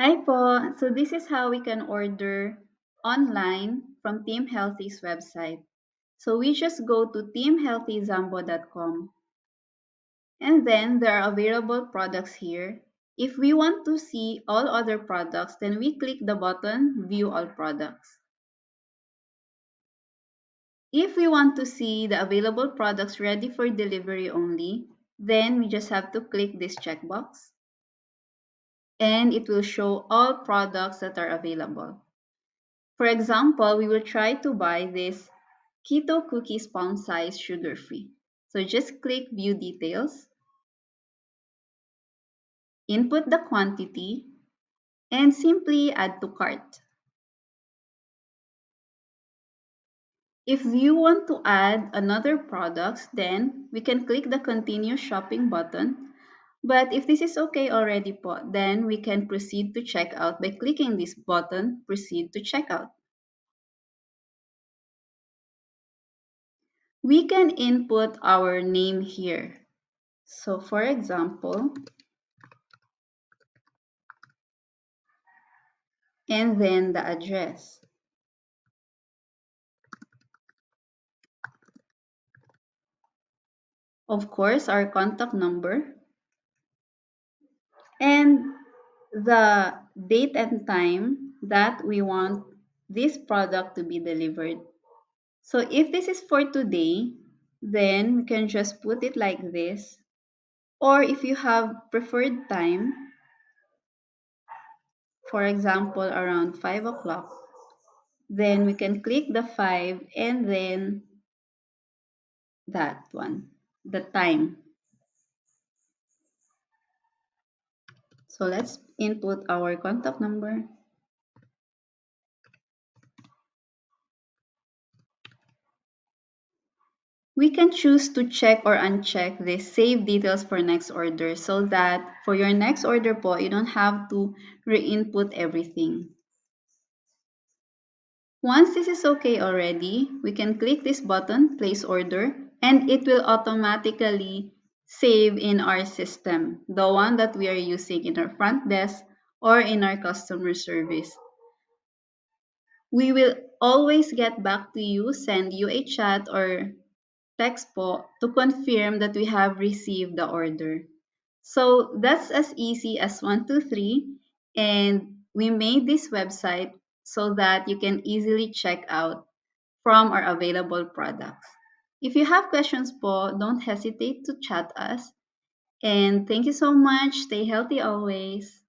Hi po. So this is how we can order online from Team Healthy's website. So we just go to teamhealthyzambo.com and then there are available products here. If we want to see all other products, then we click the button View All Products. If we want to see the available products ready for delivery only, then we just have to click this checkbox and it will show all products that are available. For example, we will try to buy this keto cookies palm size sugar free. So just click view details, input the quantity, and simply add to cart. If you want to add another products, then we can click the continue shopping button. But if this is okay already po, then we can proceed to checkout by clicking this button, proceed to checkout. We can input our name here. So for example, and then the address. Of course, our contact number and the date and time that we want this product to be delivered. So if this is for today, then we can just put it like this. Or if you have preferred time, for example, around 5 o'clock, then we can click the 5 and then that one, the time. So let's input our contact number. We can choose to check or uncheck this save details for next order so that for your next order po, you don't have to re-input everything. Once this is okay already, we can click this button, place order, and it will automatically save in our system, the one that we are using in our front desk or in our customer service. We will always get back to you, send you a chat or text po to confirm that we have received the order. So that's as easy as 1, 2, 3. And we made this website so that you can easily check out from our available products. If you have questions po, don't hesitate to chat us. And thank you so much. Stay healthy always.